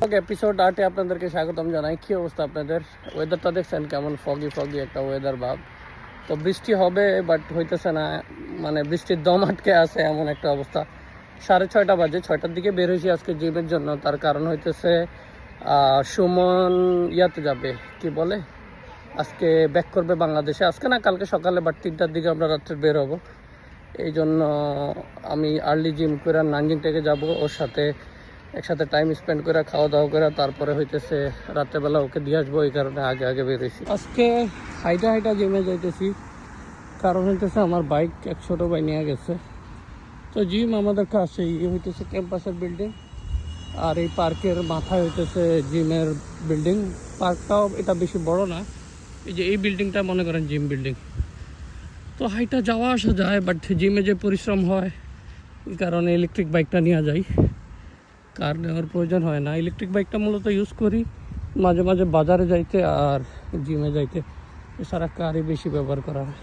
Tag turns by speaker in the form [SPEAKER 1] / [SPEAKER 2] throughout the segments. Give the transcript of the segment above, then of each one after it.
[SPEAKER 1] Episode 8-এ আপনাদেরকে স্বাগতম জানাই। কি অবস্থা আপনাদের? ওয়েদারটা দেখছেন কেমন ফগি একটা ওয়েদার ভাব। তো বৃষ্টি হবে বাট হইতেছে না, মানে বৃষ্টির দম আটকে আছে এমন একটা অবস্থা। 6:30 বাজে, 6টার দিকে বের হয়েছি আজকে জিমের জন্য। তার কারণ হইতেছে সুমন ইয়াতে যাবে, কি বলে, আজকে ব্যাক করবে বাংলাদেশে। আজকে না, কালকে সকালে, বাট 3টার দিকে আমরা রাত্রে বের হবো। এই জন্য আমি আর্লি জিম করে নানজিং থেকে যাব, ওর সাথে একসাথে টাইম স্পেন্ড করে খাওয়া দাওয়া করে তারপরে হইতেছে রাত্রেবেলা ওকে দিয়ে আসবো। এই কারণে আগে বেরোইছি। আজকে হাইটা জিমে যাইতেছি, কারণ হইতেছে আমার বাইক এক ছোটো ভাই নিয়ে গেছে। তো জিম আমাদের কাছে হইতেছে ক্যাম্পাসের বিল্ডিং, আর এই পার্কের মাথায় হইতেছে জিমের বিল্ডিং। পার্কটাও এটা বেশি বড় না, এই যে এই বিল্ডিংটা মনে করেন জিম বিল্ডিং। তো হাইটা যাওয়া আসা যায়, বাট জিমে যে পরিশ্রম হয় এই কারণে ইলেকট্রিক বাইকটা নিয়ে যাই। কার নেওয়ার প্রয়োজন হয় না। ইলেকট্রিক বাইকটা মূলত ইউজ করি মাঝে মাঝে বাজারে যাইতে আর জিমে যাইতে, এছাড়া কারই বেশি ব্যবহার করা হয়।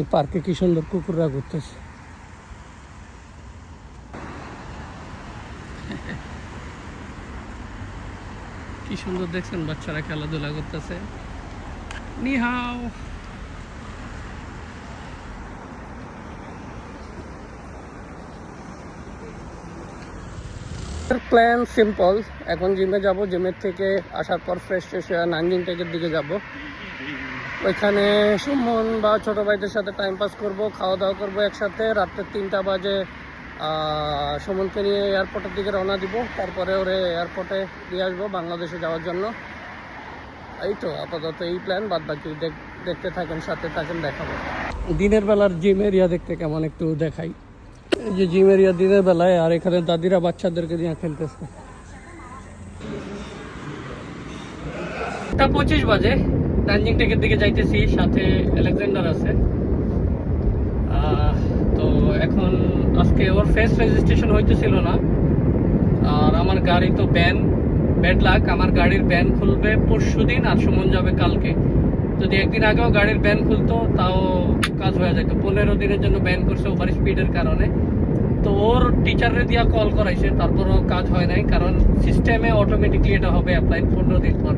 [SPEAKER 1] এই পার্কে কি সুন্দর কুকুররা ঘুরতেছে। কি সুন্দর দেখছেন, বাচ্চারা খেলাধুলা করতেছে। নিহাও। প্ল্যান সিম্পল, এখন জিমে যাব। জিমের থেকে আসার পর ফ্রেশ হয়ে নানজিং টেকের দিকে যাব। ওইখানে সুমন বা ছোটো ভাইদের সাথে টাইম পাস করবো, খাওয়া দাওয়া করবো একসাথে। রাত্রে 3টা বাজে সুমনকে নিয়ে এয়ারপোর্টের দিকে রওনা দিব, তারপরে ওরে এয়ারপোর্টে দিয়ে আসবো বাংলাদেশে যাওয়ার জন্য। এই তো আপাতত এই প্ল্যান, বাদ বাকি দেখতে থাকেন, সাথে থাকেন, দেখাবো। দিনের বেলার জিম এরিয়া দেখতে কেমন একটু দেখাই। এই যে জিম এরিয়া দিনের বেলায়, আর এখানে দাদিরা বাচ্চাদেরকে নিয়ে খেলতেছে। 1:25 বাজে, নানজিং টেকের দিকে যাইতেছি, সাথে আলেকজান্ডার আছে। তো এখন আজকে ওর ফেস রেজিস্ট্রেশন হইতেছিল না, আর আমার গাড়ি তো ব্যাড লাক, আমার গাড়ির ব্যান খুলবে পরশুদিন আর সুমন যাবে কালকে। যদি একদিন আগেও গাড়ির ব্যান খুলতো তাও কাজ হয়ে যেত। 15 দিনের জন্য ব্যান করছে ওভার স্পিডের কারণে। তো ওর টিচারে দিয়া কল করাইছে, তারপরও কাজ হয় নাই, কারণ সিস্টেমে অটোমেটিকলি এটা হবে অ্যাপ্লাই 15 দিন পর।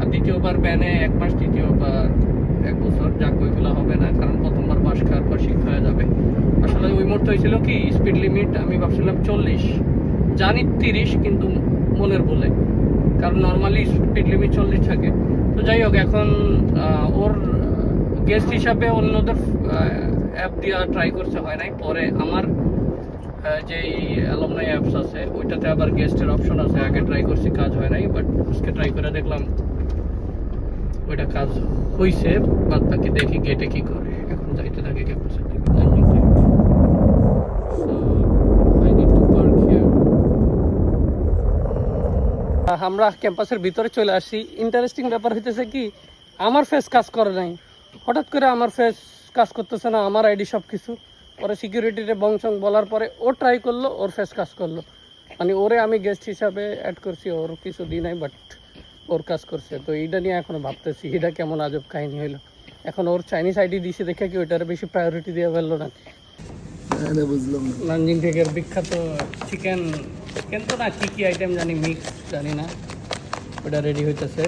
[SPEAKER 1] আর দ্বিতীয়বার ব্যানে 1 মাস, তৃতীয়বার 1 বছর। যাক, ওইগুলো হবে না, কারণ প্রথমবার পাশ খাওয়ার পর শিখতে হয়ে যাবে। আসলে ওই মুহূর্তে হয়েছিল কি, স্পিড লিমিট আমি ভাবছিলাম 40, জানি 30, কিন্তু মনের বলে, কারণ নর্মালি স্পিড লিমিট 40 থাকে। তো যাই হোক, এখন ওর গেস্ট হিসাবে অন্যদের অ্যাপ দিয়ে ট্রাই করতে হয় নাই। পরে আমার যেই অ্যালুমনাই অ্যাপস আছে ওইটাতে আবার গেস্টের অপশন আছে, আগে ট্রাই করছি, কাজ হয় নাই, বাট আজকে ট্রাই করে দেখলাম ওইটা কাজ হয়েছে। বাদ বাকি দেখি গেটে কি করে। এখন যাইতে থাকে ক্যাম্পাসের দিকে। আমরা ক্যাম্পাসের ভিতরে চলে আসি। ইন্টারেস্টিং ব্যাপার হইতেছে কি, আমার ফেস কাজ করে নাই, হঠাৎ করে আমার ফেস কাজ করতেছে না, আমার আইডি সব কিছু। পরে সিকিউরিটিতে বংশং বলার পরে ও ট্রাই করলো, ওর ফেস কাজ করলো। মানে ওরে আমি গেস্ট হিসাবে অ্যাড করছি, ওর কিছু দিই নাই, বাট ওর কাজ করছে। তো এইটা নিয়ে এখনো ভাবতেছি, এটা কেমন আজব কাহিনী হইলো। এখন ওর চাইনিজ আইডি দিছে দেখে কি ওইটার বেশি প্রায়োরিটি দিয়ে ফেললো না। বুঝলাম না। নানজিং থেকে বিখ্যাত চিকেন তো না, কি আইটেম জানি, মিক্স জানি না, ওটা রেডি হইতেছে।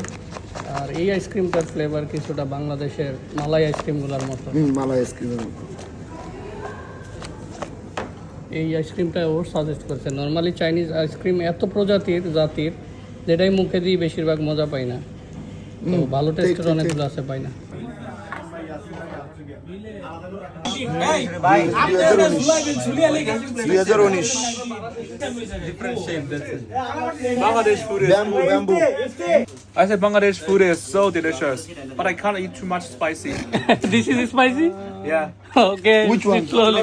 [SPEAKER 1] আর এই আইসক্রিমটার ফ্লেভার কিছুটা বাংলাদেশের মালাই আইসক্রিমগুলোর মতো। মালাই আইসক্রিমের মতো এই আইসক্রিমটা ওর সাজেস্ট করছে। নর্মালি চাইনিজ আইসক্রিম এত প্রজাতির জাতির, যেটাই মুখে দিই বেশিরভাগ মজা পাই না। তো ভালো টেস্টের অনেকগুলো আছে, পাই না।
[SPEAKER 2] I said Bangladesh food is so delicious, but I can't eat too much spicy.
[SPEAKER 1] This is spicy?
[SPEAKER 2] Yeah.
[SPEAKER 1] Okay.
[SPEAKER 3] Which one?
[SPEAKER 1] Slowly.